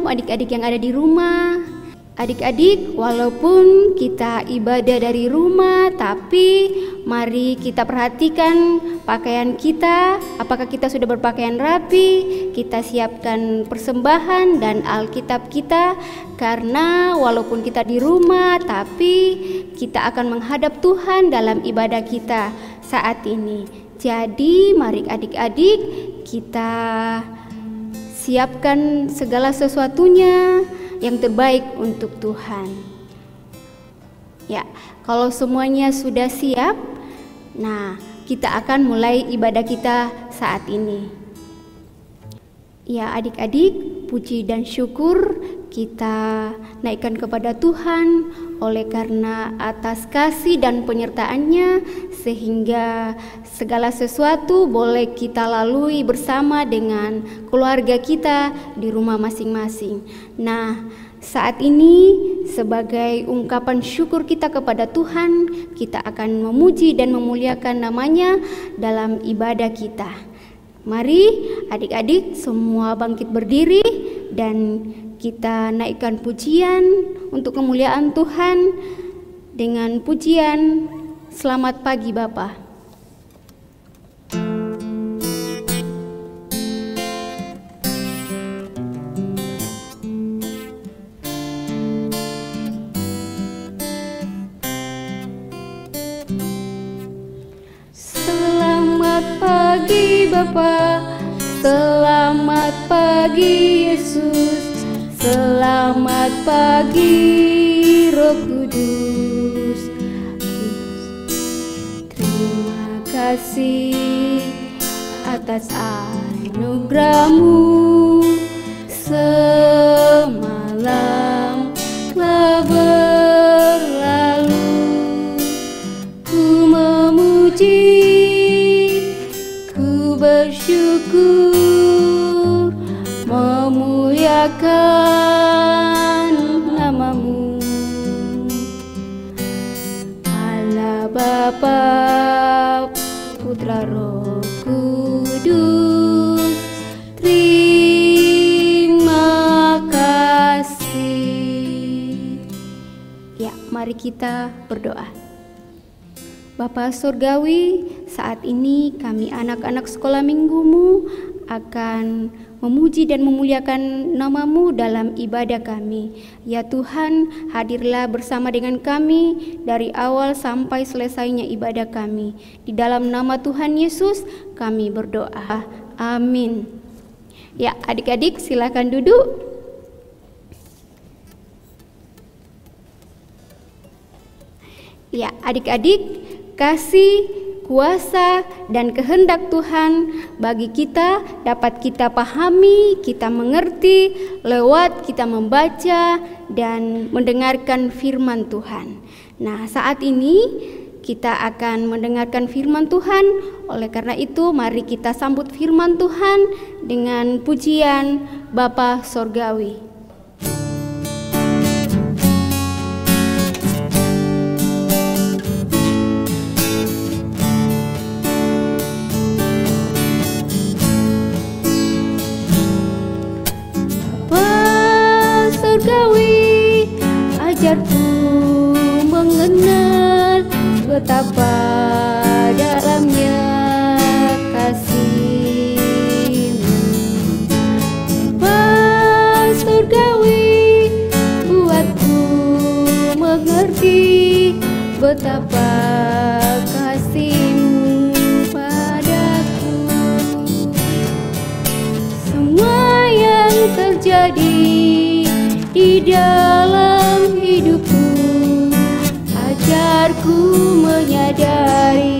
Shalom adik-adik yang ada di rumah. Adik-adik, walaupun kita ibadah dari rumah, tapi mari kita perhatikan pakaian kita. Apakah kita sudah berpakaian rapi? Kita siapkan persembahan dan Alkitab kita, karena walaupun kita di rumah, tapi kita akan menghadap Tuhan dalam ibadah kita saat ini. Jadi mari adik-adik kita siapkan segala sesuatunya yang terbaik untuk Tuhan. Ya, kalau semuanya sudah siap, nah kita akan mulai ibadah kita saat ini. Ya adik-adik, puji dan syukur kita naikkan kepada Tuhan oleh karena atas kasih dan penyertaan-Nya, sehingga segala sesuatu boleh kita lalui bersama dengan keluarga kita di rumah masing-masing. Nah, saat ini sebagai ungkapan syukur kita kepada Tuhan, kita akan memuji dan memuliakan nama-Nya dalam ibadah kita. Mari adik-adik semua bangkit berdiri dan kita naikkan pujian untuk kemuliaan Tuhan dengan pujian Selamat Pagi Bapa. Selamat pagi Bapa, selamat pagi Yesus, selamat pagi Roh Kudus. Terima kasih atas anugerah-Mu. Semalam telah berlalu, ku memuji, ku bersyukur, memuliakan nama-Mu. Allah Bapa, Putra, Roh Kudus, terima kasih. Ya, mari kita berdoa. Bapa Surgawi, saat ini kami anak-anak sekolah minggu-Mu akan memuji dan memuliakan nama-Mu dalam ibadah kami. Ya Tuhan, hadirlah bersama dengan kami dari awal sampai selesainya ibadah kami. Di dalam nama Tuhan Yesus kami berdoa. Amin. Ya, adik-adik silakan duduk. Ya, adik-adik, kasih, kuasa, dan kehendak Tuhan bagi kita dapat kita pahami, kita mengerti lewat kita membaca dan mendengarkan firman Tuhan. Nah, saat ini kita akan mendengarkan firman Tuhan. Oleh karena itu, mari kita sambut firman Tuhan dengan pujian Bapa Sorgawi. Surgawi, ajarku mengenal betapa dalamnya kasih-Mu. Bapa Surgawi, buatku mengerti betapa kasih-Mu padaku. Semua yang terjadi di dalam hidupku, ajarku menyadari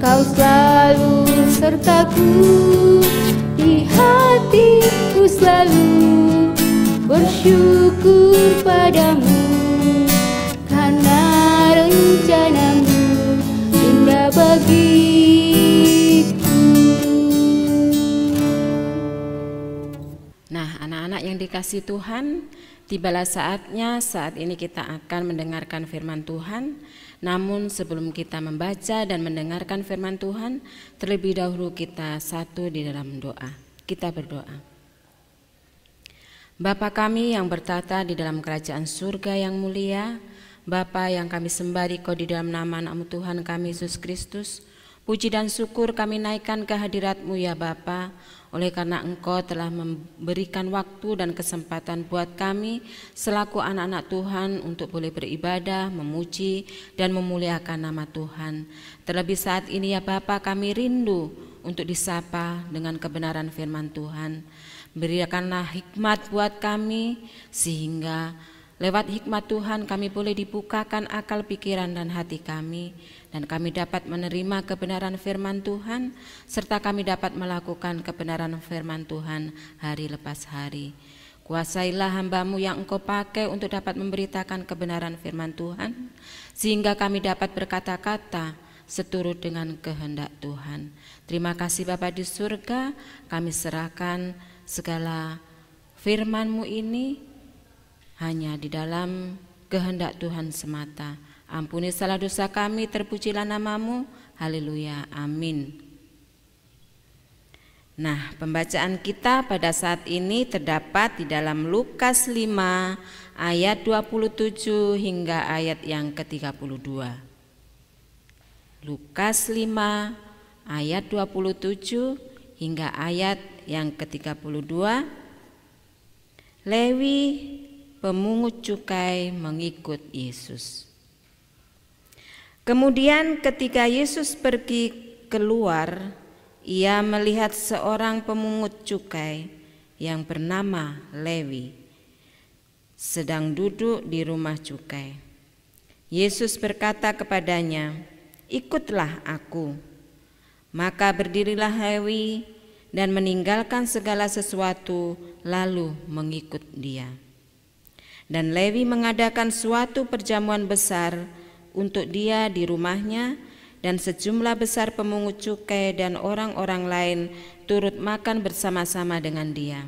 Kau selalu sertaku. Di hatiku selalu bersyukur padamu, karena rencana-Mu indah bagiku. Nah, anak-anak yang dikasihi Tuhan, tibalah saatnya saat ini kita akan mendengarkan firman Tuhan. Namun sebelum kita membaca dan mendengarkan firman Tuhan, terlebih dahulu kita satu di dalam doa. Kita berdoa. Bapa kami yang bertata di dalam kerajaan surga yang mulia, Bapa yang kami sembah Dikau di dalam nama Anak-Mu Tuhan kami Yesus Kristus, puji dan syukur kami naikkan ke hadirat-Mu ya Bapa, oleh karena Engkau telah memberikan waktu dan kesempatan buat kami selaku anak-anak Tuhan untuk boleh beribadah, memuji dan memuliakan nama Tuhan. Terlebih saat ini ya Bapa, kami rindu untuk disapa dengan kebenaran firman Tuhan. Berikanlah hikmat buat kami sehingga lewat hikmat Tuhan kami boleh dibukakan akal pikiran dan hati kami, dan kami dapat menerima kebenaran firman Tuhan serta kami dapat melakukan kebenaran firman Tuhan hari lepas hari. Kuasailah hamba-Mu yang Engkau pakai untuk dapat memberitakan kebenaran firman Tuhan sehingga kami dapat berkata-kata seturut dengan kehendak Tuhan. Terima kasih Bapa di surga, kami serahkan segala firman-Mu ini hanya di dalam kehendak Tuhan semata. Ampuni salah dosa kami, terpujilah nama-Mu. Haleluya, amin. Nah, pembacaan kita pada saat ini terdapat di dalam Lukas 5 ayat 27 hingga ayat yang ke-32. Lukas 5 ayat 27 hingga ayat yang ke-32. Lewi pemungut cukai mengikut Yesus. Kemudian ketika Yesus pergi keluar, ia melihat seorang pemungut cukai yang bernama Lewi sedang duduk di rumah cukai. Yesus berkata kepadanya, "Ikutlah aku." Maka berdirilah Lewi dan meninggalkan segala sesuatu lalu mengikut dia. Dan Lewi mengadakan suatu perjamuan besar untuk dia di rumahnya, dan sejumlah besar pemungut cukai dan orang-orang lain turut makan bersama-sama dengan dia.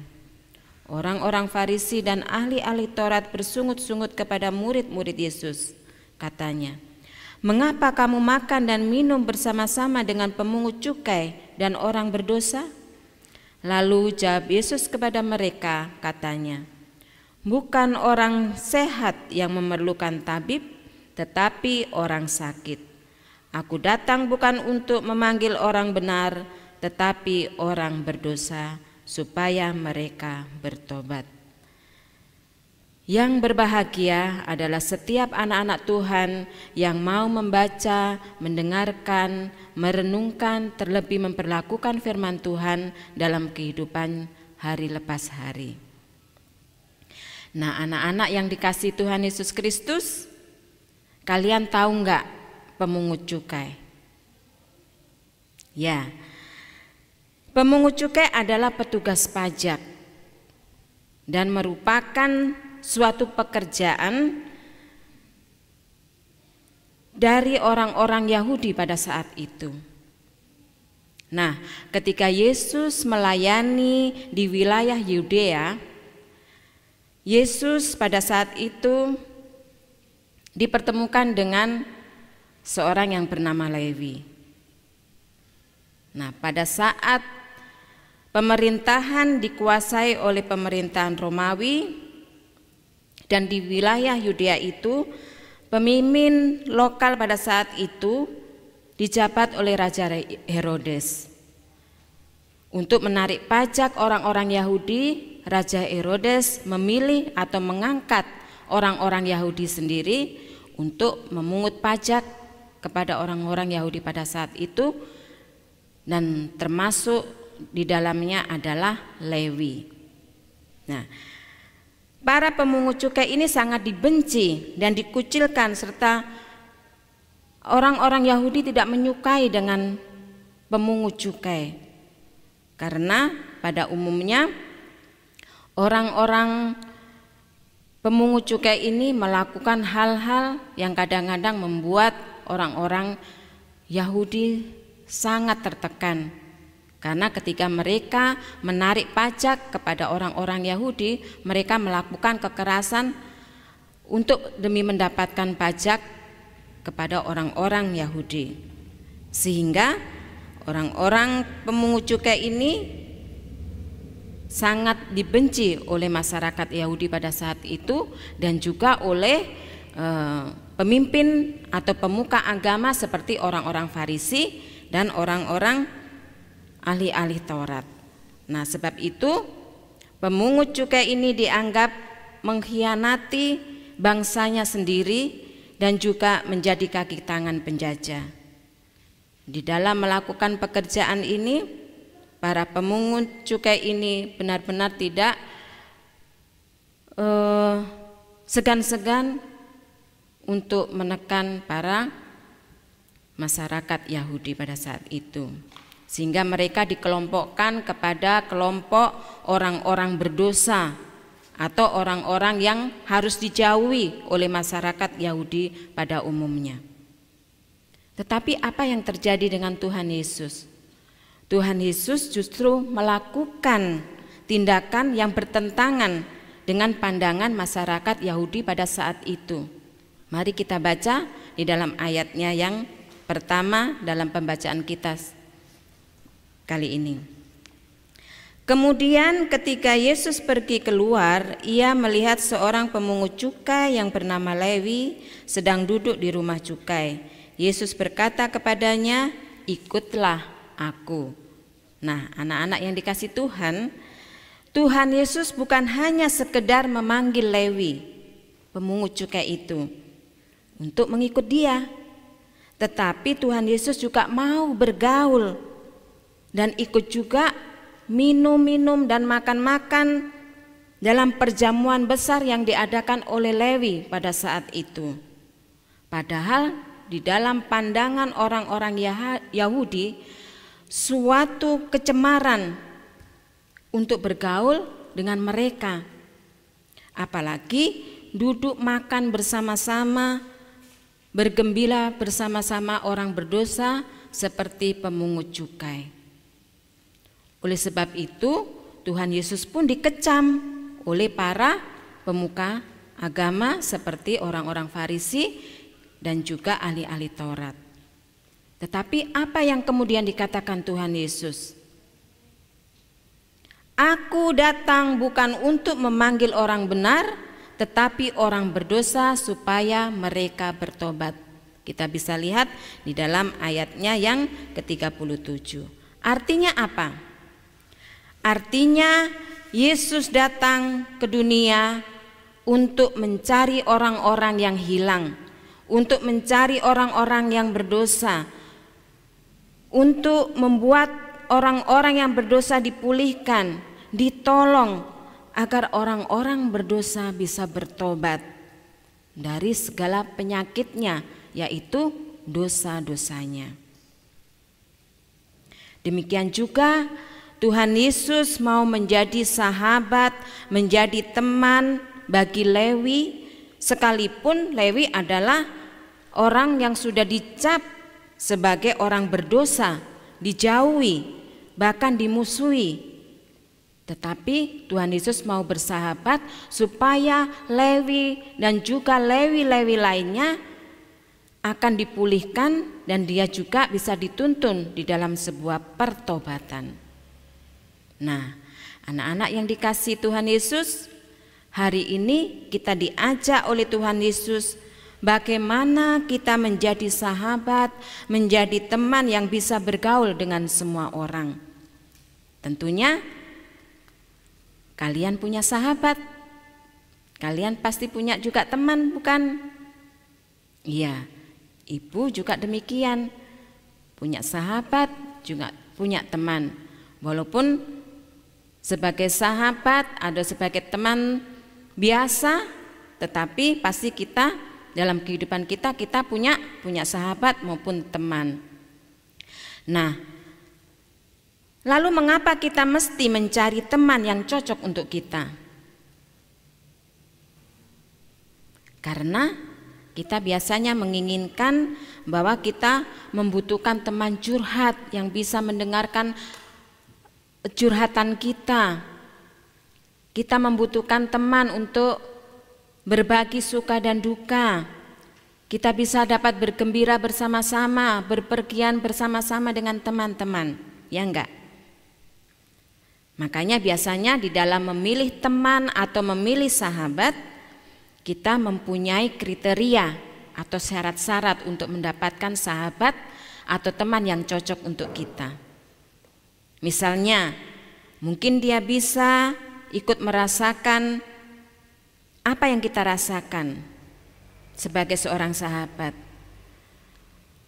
Orang-orang Farisi dan ahli-ahli Taurat bersungut-sungut kepada murid-murid Yesus. Katanya, "Mengapa kamu makan dan minum bersama-sama dengan pemungut cukai dan orang berdosa?" Lalu jawab Yesus kepada mereka, katanya, "Bukan orang sehat yang memerlukan tabib, tetapi orang sakit. Aku datang bukan untuk memanggil orang benar, tetapi orang berdosa, supaya mereka bertobat." Yang berbahagia adalah setiap anak-anak Tuhan yang mau membaca, mendengarkan, merenungkan, terlebih memperlakukan firman Tuhan dalam kehidupan hari lepas hari. Nah, anak-anak yang dikasihi Tuhan Yesus Kristus, kalian tahu enggak pemungut cukai? Ya, pemungut cukai adalah petugas pajak dan merupakan suatu pekerjaan dari orang-orang Yahudi pada saat itu. Nah, ketika Yesus melayani di wilayah Yudea, Yesus pada saat itu dipertemukan dengan seorang yang bernama Lewi. Nah, pada saat pemerintahan dikuasai oleh pemerintahan Romawi dan di wilayah Yudea itu, pemimpin lokal pada saat itu dijabat oleh Raja Herodes. Untuk menarik pajak orang-orang Yahudi, Raja Herodes memilih atau mengangkat orang-orang Yahudi sendiri untuk memungut pajak kepada orang-orang Yahudi pada saat itu, dan termasuk di dalamnya adalah Lewi. Nah, para pemungut cukai ini sangat dibenci dan dikucilkan, serta orang-orang Yahudi tidak menyukai dengan pemungut cukai. Karena pada umumnya orang-orang pemungut cukai ini melakukan hal-hal yang kadang-kadang membuat orang-orang Yahudi sangat tertekan. Karena ketika mereka menarik pajak kepada orang-orang Yahudi, mereka melakukan kekerasan untuk demi mendapatkan pajak kepada orang-orang Yahudi. Sehingga orang-orang pemungut cukai ini sangat dibenci oleh masyarakat Yahudi pada saat itu dan juga oleh pemimpin atau pemuka agama seperti orang-orang Farisi dan orang-orang ahli-ahli Taurat. Nah, sebab itu pemungut cukai ini dianggap mengkhianati bangsanya sendiri dan juga menjadi kaki tangan penjajah. Di dalam melakukan pekerjaan ini, para pemungut cukai ini benar-benar tidak segan-segan untuk menekan para masyarakat Yahudi pada saat itu, sehingga mereka dikelompokkan kepada kelompok orang-orang berdosa atau orang-orang yang harus dijauhi oleh masyarakat Yahudi pada umumnya. Tetapi apa yang terjadi dengan Tuhan Yesus? Tuhan Yesus justru melakukan tindakan yang bertentangan dengan pandangan masyarakat Yahudi pada saat itu. Mari kita baca di dalam ayatnya yang pertama dalam pembacaan kita kali ini. Kemudian ketika Yesus pergi keluar, ia melihat seorang pemungut cukai yang bernama Lewi sedang duduk di rumah cukai. Yesus berkata kepadanya, "Ikutlah aku." Nah, anak-anak yang dikasih Tuhan, Tuhan Yesus bukan hanya sekedar memanggil Lewi, pemungut cukai itu, untuk mengikut dia, tetapi Tuhan Yesus juga mau bergaul dan ikut juga minum-minum dan makan-makan dalam perjamuan besar yang diadakan oleh Lewi pada saat itu. Padahal di dalam pandangan orang-orang Yahudi, suatu kecemaran untuk bergaul dengan mereka, apalagi duduk makan bersama-sama, bergembira bersama-sama orang berdosa seperti pemungut cukai. Oleh sebab itu, Tuhan Yesus pun dikecam oleh para pemuka agama seperti orang-orang Farisi dan juga ahli-ahli Taurat. Tetapi apa yang kemudian dikatakan Tuhan Yesus? "Aku datang bukan untuk memanggil orang benar, tetapi orang berdosa supaya mereka bertobat." Kita bisa lihat di dalam ayatnya yang ke-37. Artinya apa? Artinya Yesus datang ke dunia untuk mencari orang-orang yang hilang, untuk mencari orang-orang yang berdosa, untuk membuat orang-orang yang berdosa dipulihkan, ditolong agar orang-orang berdosa bisa bertobat dari segala penyakitnya, yaitu dosa-dosanya. Demikian juga Tuhan Yesus mau menjadi sahabat, menjadi teman bagi Lewi, sekalipun Lewi adalah orang yang sudah dicap sebagai orang berdosa, dijauhi, bahkan dimusuhi. Tetapi Tuhan Yesus mau bersahabat supaya Lewi dan juga Lewi-Lewi lainnya akan dipulihkan dan dia juga bisa dituntun di dalam sebuah pertobatan. Nah, anak-anak yang dikasihi Tuhan Yesus, hari ini kita diajak oleh Tuhan Yesus bagaimana kita menjadi sahabat, menjadi teman yang bisa bergaul dengan semua orang. Tentunya kalian punya sahabat, kalian pasti punya juga teman, bukan? Iya, ibu juga demikian, punya sahabat juga punya teman. Walaupun sebagai sahabat atau sebagai teman biasa, tetapi pasti kita dalam kehidupan kita punya sahabat maupun teman. Nah, lalu mengapa kita mesti mencari teman yang cocok untuk kita? Karena kita biasanya menginginkan bahwa kita membutuhkan teman curhat yang bisa mendengarkan curhatan kita. Kita membutuhkan teman untuk berbagi suka dan duka. Kita bisa dapat bergembira bersama-sama, berpergian bersama-sama dengan teman-teman, ya enggak? Makanya biasanya di dalam memilih teman atau memilih sahabat, kita mempunyai kriteria atau syarat-syarat untuk mendapatkan sahabat atau teman yang cocok untuk kita. Misalnya, mungkin dia bisa ikut merasakan apa yang kita rasakan sebagai seorang sahabat.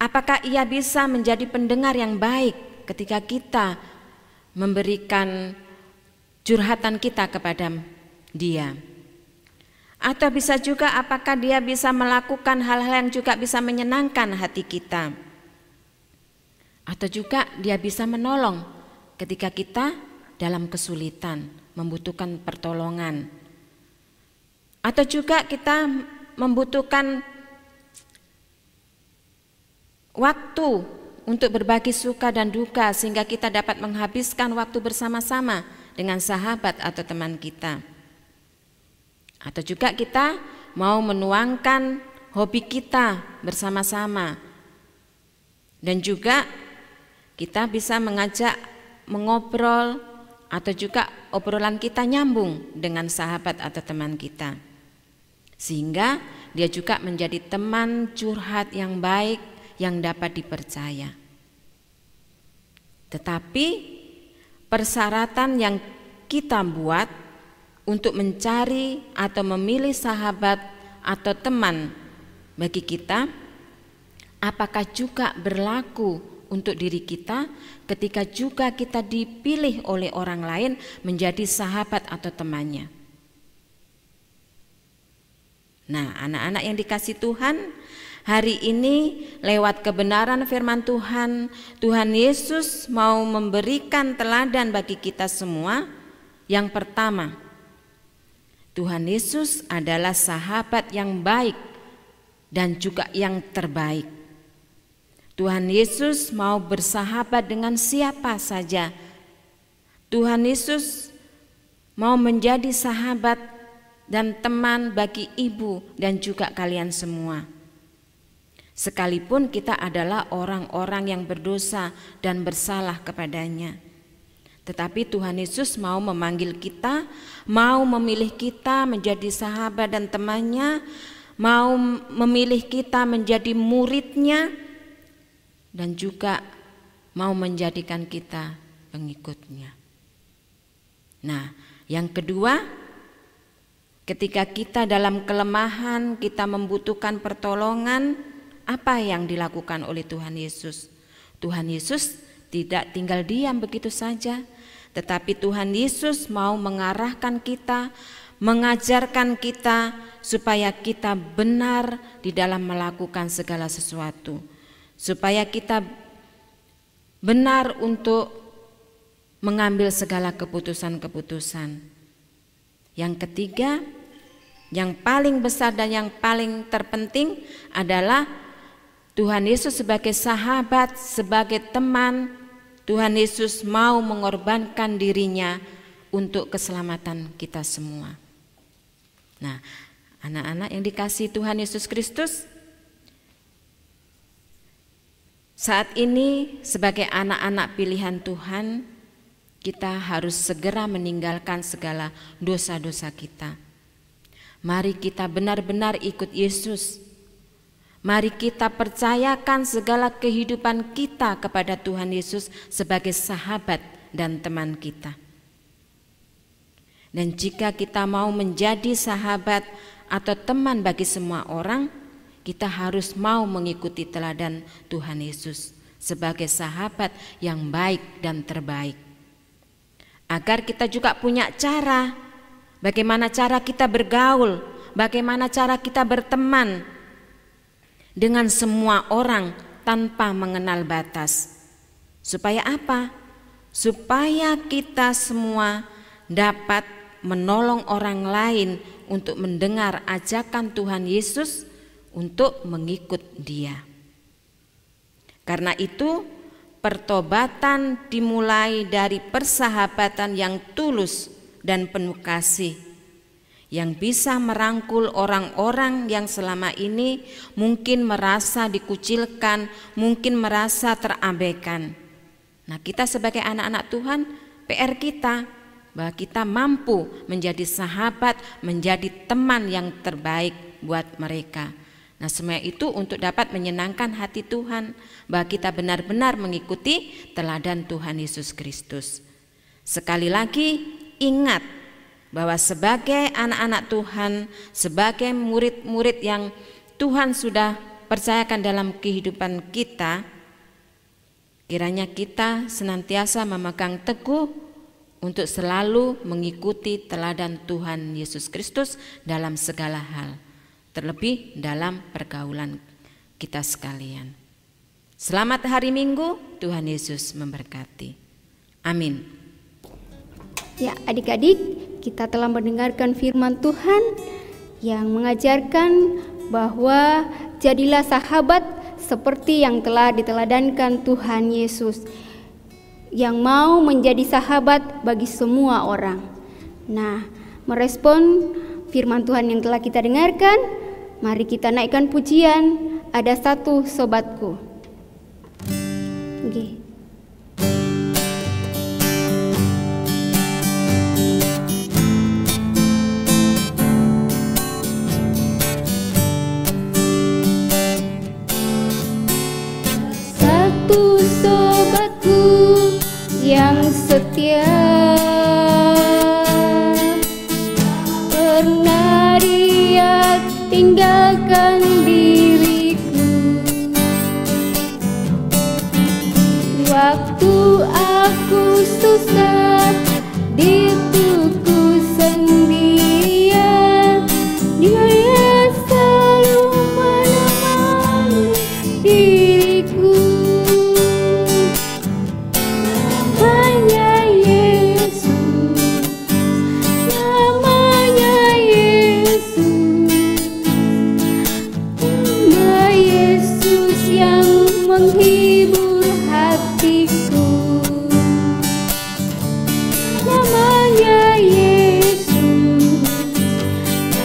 Apakah ia bisa menjadi pendengar yang baik ketika kita memberikan curhatan kita kepada dia? Atau bisa juga apakah dia bisa melakukan hal-hal yang juga bisa menyenangkan hati kita? Atau juga dia bisa menolong ketika kita dalam kesulitan, membutuhkan pertolongan. Atau juga kita membutuhkan waktu untuk berbagi suka dan duka sehingga kita dapat menghabiskan waktu bersama-sama dengan sahabat atau teman kita. Atau juga kita mau menuangkan hobi kita bersama-sama. Dan juga kita bisa mengajak mengobrol atau juga obrolan kita nyambung dengan sahabat atau teman kita. Sehingga dia juga menjadi teman curhat yang baik yang dapat dipercaya. Tetapi persyaratan yang kita buat untuk mencari atau memilih sahabat atau teman bagi kita, apakah juga berlaku untuk diri kita ketika juga kita dipilih oleh orang lain menjadi sahabat atau temannya. Nah, anak-anak yang dikasihi Tuhan, hari ini lewat kebenaran firman Tuhan, Tuhan Yesus mau memberikan teladan bagi kita semua. Yang pertama, Tuhan Yesus adalah sahabat yang baik dan juga yang terbaik. Tuhan Yesus mau bersahabat dengan siapa saja. Tuhan Yesus mau menjadi sahabat dan teman bagi ibu dan juga kalian semua. Sekalipun kita adalah orang-orang yang berdosa dan bersalah kepadanya. Tetapi Tuhan Yesus mau memanggil kita, mau memilih kita menjadi sahabat dan temannya, mau memilih kita menjadi muridnya, dan juga mau menjadikan kita pengikutnya. Nah, yang kedua, ketika kita dalam kelemahan, kita membutuhkan pertolongan, apa yang dilakukan oleh Tuhan Yesus? Tuhan Yesus tidak tinggal diam begitu saja, tetapi Tuhan Yesus mau mengarahkan kita, mengajarkan kita supaya kita benar di dalam melakukan segala sesuatu, supaya kita benar untuk mengambil segala keputusan-keputusan. Yang ketiga, yang paling besar dan yang paling terpenting adalah Tuhan Yesus sebagai sahabat, sebagai teman. Tuhan Yesus mau mengorbankan dirinya untuk keselamatan kita semua. Nah, anak-anak yang dikasihi Tuhan Yesus Kristus, saat ini sebagai anak-anak pilihan Tuhan, kita harus segera meninggalkan segala dosa-dosa kita. Mari kita benar-benar ikut Yesus. Mari kita percayakan segala kehidupan kita kepada Tuhan Yesus sebagai sahabat dan teman kita. Dan jika kita mau menjadi sahabat atau teman bagi semua orang, kita harus mau mengikuti teladan Tuhan Yesus sebagai sahabat yang baik dan terbaik. Agar kita juga punya cara, bagaimana cara kita bergaul, bagaimana cara kita berteman dengan semua orang tanpa mengenal batas. Supaya apa? Supaya kita semua dapat menolong orang lain untuk mendengar ajakan Tuhan Yesus untuk mengikut Dia. Karena itu, pertobatan dimulai dari persahabatan yang tulus dan penuh kasih, yang bisa merangkul orang-orang yang selama ini mungkin merasa dikucilkan, mungkin merasa terabaikan. Nah, kita sebagai anak-anak Tuhan, PR kita, bahwa kita mampu menjadi sahabat, menjadi teman yang terbaik buat mereka. Nah, semua itu untuk dapat menyenangkan hati Tuhan, bahwa kita benar-benar mengikuti teladan Tuhan Yesus Kristus. Sekali lagi ingat bahwa sebagai anak-anak Tuhan, sebagai murid-murid yang Tuhan sudah percayakan dalam kehidupan kita, kiranya kita senantiasa memegang teguh untuk selalu mengikuti teladan Tuhan Yesus Kristus dalam segala hal, terlebih dalam pergaulan kita sekalian. Selamat hari Minggu, Tuhan Yesus memberkati. Amin. Ya, adik-adik, kita telah mendengarkan firman Tuhan yang mengajarkan bahwa jadilah sahabat seperti yang telah diteladankan Tuhan Yesus, yang mau menjadi sahabat bagi semua orang. Nah, merespon firman Tuhan yang telah kita dengarkan, mari kita naikkan pujian Ada Satu Sobatku. Okay. Satu sobatku yang setia, pernah dia tinggalkan diriku waktu aku susah, dituku sendirian. Dia selalu menemani diriku. Menghibur hatiku, namanya Yesus,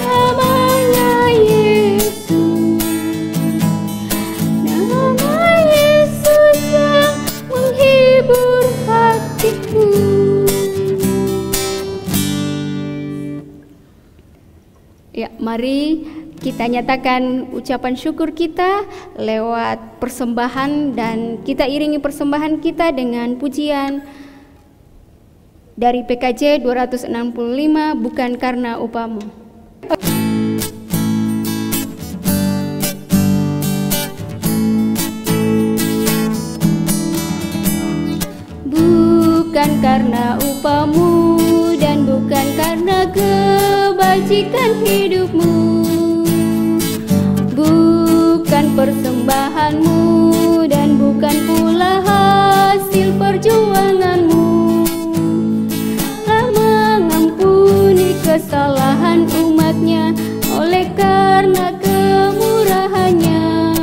namanya Yesus, nama Yesus yang menghibur hatiku. Ya, mari kita nyatakan ucapan syukur kita lewat persembahan, dan kita iringi persembahan kita dengan pujian dari PKJ 265, Bukan Karena Upamu. Bukan karena upamu dan bukan karena kebajikan hidupmu, bukan persembahanmu dan bukan pula hasil perjuanganmu mengampuni kesalahan umatnya, oleh karena kemurahannya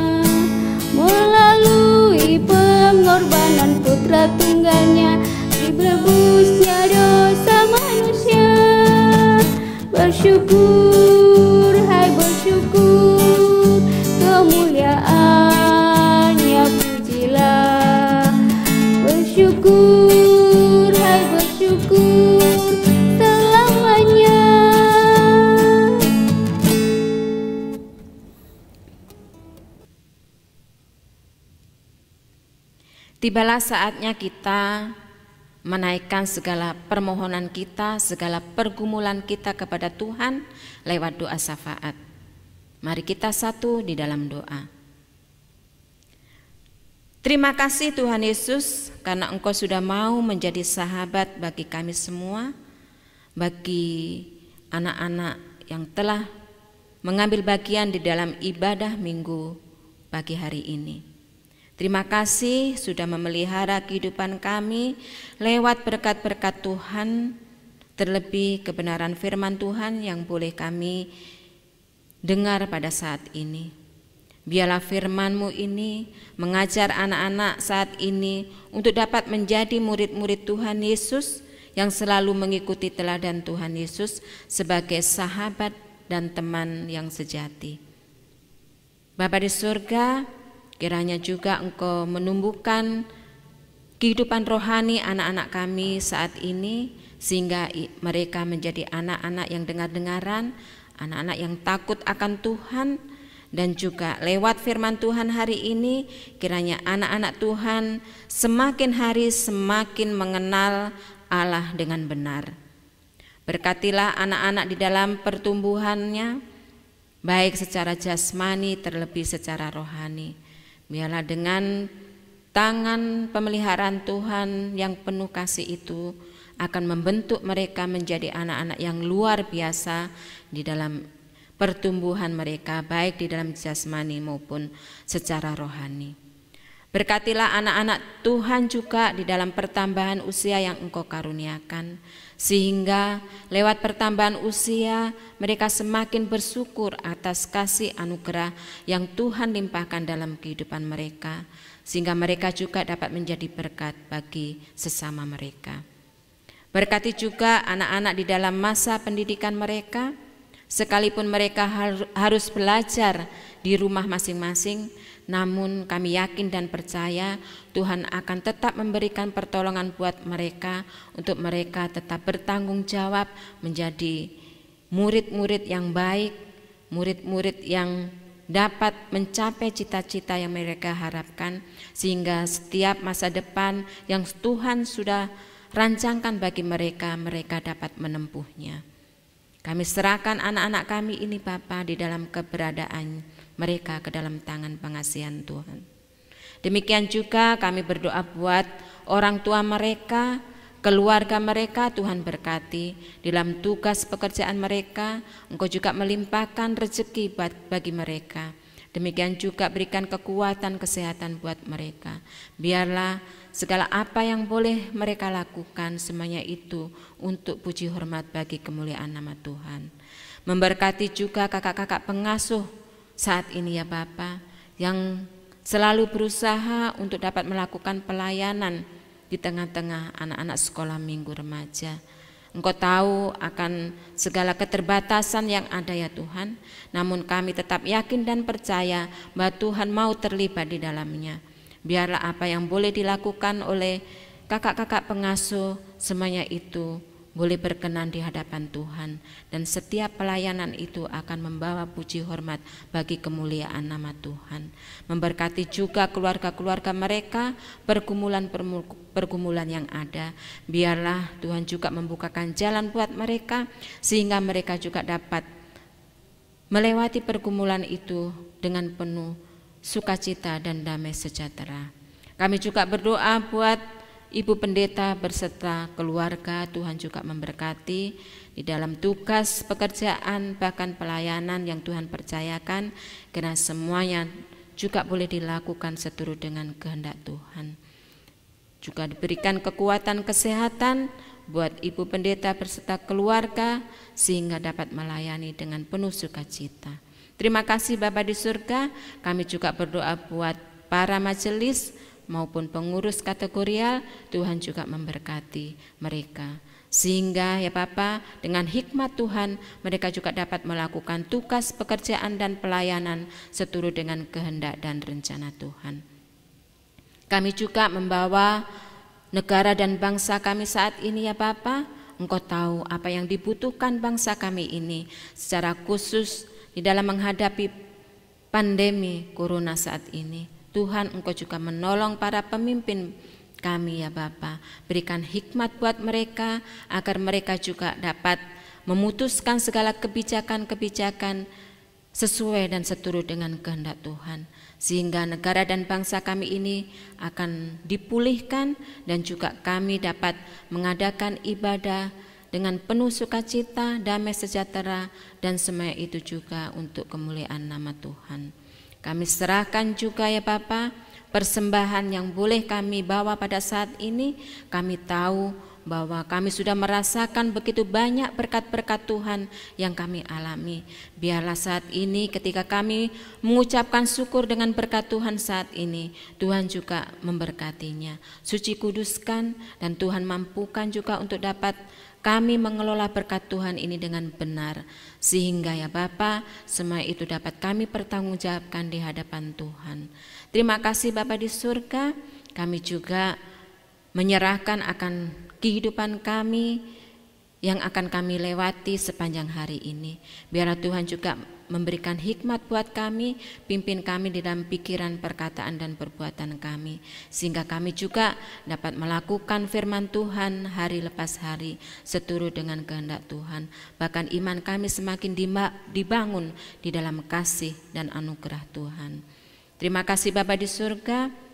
melalui pengorbanan putra tunggalnya, dibebusnya dosa manusia. Bersyukur, hai bersyukur, kemuliaannya pujilah. Bersyukur, hai bersyukur, selamanya. Tibalah saatnya kita menaikkan segala permohonan kita, segala pergumulan kita kepada Tuhan lewat doa syafaat. Mari kita satu di dalam doa. Terima kasih Tuhan Yesus, karena Engkau sudah mau menjadi sahabat bagi kami semua, bagi anak-anak yang telah mengambil bagian di dalam ibadah minggu pagi hari ini. Terima kasih sudah memelihara kehidupan kami lewat berkat-berkat Tuhan, terlebih kebenaran firman Tuhan yang boleh kami dengar pada saat ini. Biarlah firman-Mu ini mengajar anak-anak saat ini untuk dapat menjadi murid-murid Tuhan Yesus yang selalu mengikuti teladan Tuhan Yesus sebagai sahabat dan teman yang sejati. Bapa di surga, kiranya juga Engkau menumbuhkan kehidupan rohani anak-anak kami saat ini, sehingga mereka menjadi anak-anak yang dengar-dengaran, anak-anak yang takut akan Tuhan. Dan juga lewat firman Tuhan hari ini, kiranya anak-anak Tuhan semakin hari semakin mengenal Allah dengan benar. Berkatilah anak-anak di dalam pertumbuhannya, baik secara jasmani terlebih secara rohani. Biarlah dengan tangan pemeliharaan Tuhan yang penuh kasih itu akan membentuk mereka menjadi anak-anak yang luar biasa di dalam pertumbuhan mereka, baik di dalam jasmani maupun secara rohani. Berkatilah anak-anak Tuhan juga di dalam pertambahan usia yang Engkau karuniakan, sehingga lewat pertambahan usia mereka semakin bersyukur atas kasih anugerah yang Tuhan limpahkan dalam kehidupan mereka, sehingga mereka juga dapat menjadi berkat bagi sesama mereka. Berkati juga anak-anak di dalam masa pendidikan mereka, sekalipun mereka harus belajar di rumah masing-masing, namun kami yakin dan percaya Tuhan akan tetap memberikan pertolongan buat mereka untuk mereka tetap bertanggung jawab menjadi murid-murid yang baik, murid-murid yang dapat mencapai cita-cita yang mereka harapkan, sehingga setiap masa depan yang Tuhan sudah rancangkan bagi mereka, mereka dapat menempuhnya. Kami serahkan anak-anak kami ini Bapa di dalam keberadaan mereka ke dalam tangan pengasihan Tuhan. Demikian juga kami berdoa buat orang tua mereka, keluarga mereka, Tuhan berkati dalam tugas pekerjaan mereka. Engkau juga melimpahkan rezeki bagi mereka. Demikian juga berikan kekuatan kesehatan buat mereka. Biarlah segala apa yang boleh mereka lakukan semuanya itu untuk puji hormat bagi kemuliaan nama Tuhan. Memberkati juga kakak-kakak pengasuh saat ini ya Bapa, yang selalu berusaha untuk dapat melakukan pelayanan di tengah-tengah anak-anak sekolah minggu remaja. Engkau tahu akan segala keterbatasan yang ada ya Tuhan, namun kami tetap yakin dan percaya bahwa Tuhan mau terlibat di dalamnya. Biarlah apa yang boleh dilakukan oleh kakak-kakak pengasuh, semuanya itu boleh berkenan di hadapan Tuhan, dan setiap pelayanan itu akan membawa puji hormat bagi kemuliaan nama Tuhan. Memberkati juga keluarga-keluarga mereka, pergumulan yang ada. Biarlah Tuhan juga membukakan jalan buat mereka, sehingga mereka juga dapat melewati pergumulan itu dengan penuh sukacita dan damai sejahtera. Kami juga berdoa buat Ibu Pendeta berserta keluarga, Tuhan juga memberkati di dalam tugas pekerjaan bahkan pelayanan yang Tuhan percayakan, karena semuanya juga boleh dilakukan seturut dengan kehendak Tuhan. Juga diberikan kekuatan kesehatan buat Ibu Pendeta berserta keluarga sehingga dapat melayani dengan penuh sukacita. Terima kasih Bapa di surga. Kami juga berdoa buat para majelis maupun pengurus kategorial, Tuhan juga memberkati mereka, sehingga ya Bapa, dengan hikmat Tuhan mereka juga dapat melakukan tugas pekerjaan dan pelayanan seturut dengan kehendak dan rencana Tuhan. Kami juga membawa negara dan bangsa kami saat ini ya Bapa. Engkau tahu apa yang dibutuhkan bangsa kami ini secara khusus di dalam menghadapi pandemi corona saat ini. Tuhan, Engkau juga menolong para pemimpin kami ya Bapa. Berikan hikmat buat mereka agar mereka juga dapat memutuskan segala kebijakan-kebijakan sesuai dan seturut dengan kehendak Tuhan, sehingga negara dan bangsa kami ini akan dipulihkan dan juga kami dapat mengadakan ibadah dengan penuh sukacita, damai sejahtera, dan semua itu juga untuk kemuliaan nama Tuhan. Kami serahkan juga ya Bapa persembahan yang boleh kami bawa pada saat ini. Kami tahu bahwa kami sudah merasakan begitu banyak berkat-berkat Tuhan yang kami alami. Biarlah saat ini ketika kami mengucapkan syukur dengan berkat Tuhan saat ini, Tuhan juga memberkatinya. Suci kuduskan dan Tuhan mampukan juga untuk dapat kami mengelola berkat Tuhan ini dengan benar, sehingga ya Bapa, semua itu dapat kami pertanggungjawabkan di hadapan Tuhan. Terima kasih Bapa di surga. Kami juga menyerahkan akan kehidupan kami yang akan kami lewati sepanjang hari ini. Biarlah Tuhan juga memberikan hikmat buat kami, pimpin kami di dalam pikiran, perkataan, dan perbuatan kami, sehingga kami juga dapat melakukan firman Tuhan hari lepas hari seturut dengan kehendak Tuhan. Bahkan iman kami semakin dibangun di dalam kasih dan anugerah Tuhan. Terima kasih Bapa di surga.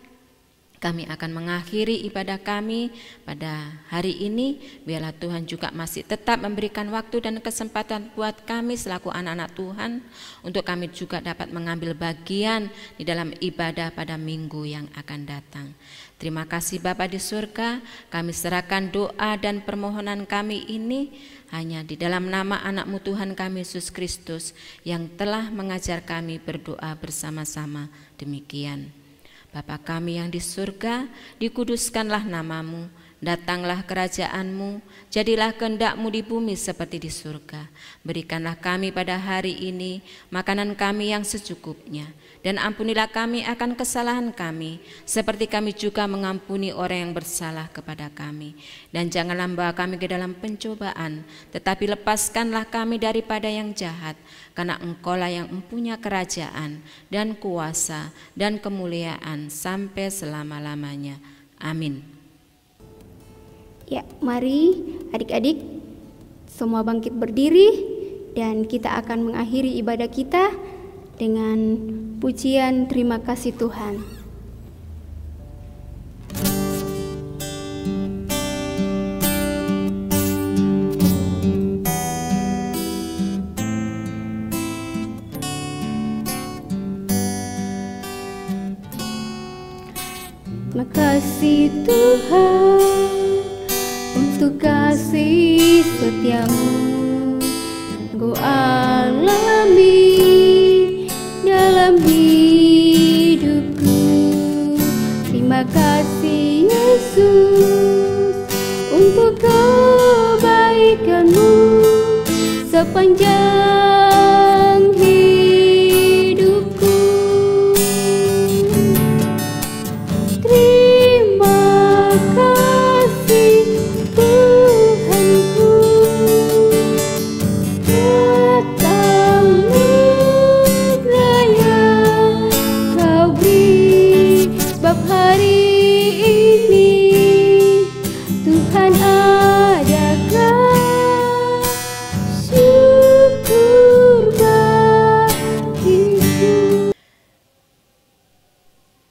Kami akan mengakhiri ibadah kami pada hari ini. Biarlah Tuhan juga masih tetap memberikan waktu dan kesempatan buat kami selaku anak-anak Tuhan, untuk kami juga dapat mengambil bagian di dalam ibadah pada minggu yang akan datang. Terima kasih Bapa di surga, kami serahkan doa dan permohonan kami ini hanya di dalam nama anak-Mu Tuhan kami Yesus Kristus, yang telah mengajar kami berdoa bersama-sama demikian. Bapa kami yang di surga, dikuduskanlah nama-Mu, datanglah kerajaan-Mu, jadilah kehendak-Mu di bumi seperti di surga. Berikanlah kami pada hari ini makanan kami yang secukupnya, dan ampunilah kami akan kesalahan kami, seperti kami juga mengampuni orang yang bersalah kepada kami. Dan janganlah membawa kami ke dalam pencobaan, tetapi lepaskanlah kami daripada yang jahat, karena Engkau-lah yang mempunyai kerajaan dan kuasa dan kemuliaan sampai selama-lamanya. Amin. Ya, mari adik-adik semua bangkit berdiri, dan kita akan mengakhiri ibadah kita dengan pujian terima kasih Tuhan. Terima kasih Tuhan untuk kasih setia-Mu, Engkau alami dalam hidupku. Terima kasih Yesus untuk kebaikan-Mu sepanjang hidupku. Terima kasih Tuhanku, datang raya Kau beri, sebab hari ini Tuhan adakan syukur bagiku.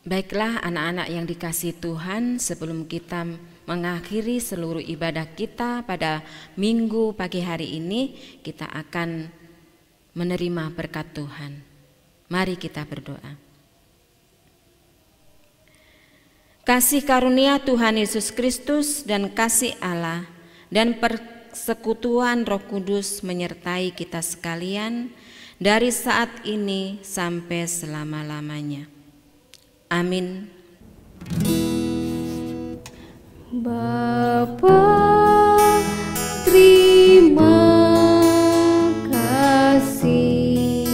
Baiklah anak-anak yang dikasihi Tuhan, sebelum kita mengakhiri seluruh ibadah kita pada minggu pagi hari ini, kita akan menerima berkat Tuhan. Mari kita berdoa. Kasih karunia Tuhan Yesus Kristus dan kasih Allah dan persekutuan Roh Kudus menyertai kita sekalian dari saat ini sampai selama-lamanya. Amin. Bapa, terima kasih.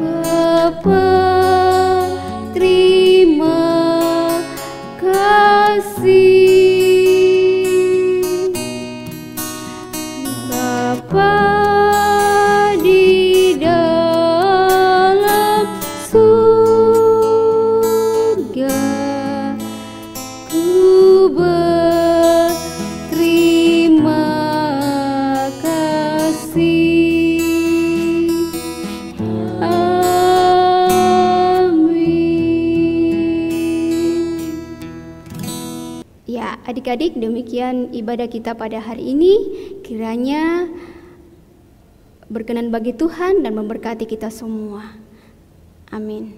Bapa, terima kasih. Bapa di dalam surga, ku berterima kasih. Ya, adik-adik, demikian ibadah kita pada hari ini. Kiranya berkenan bagi Tuhan dan memberkati kita semua. Amin.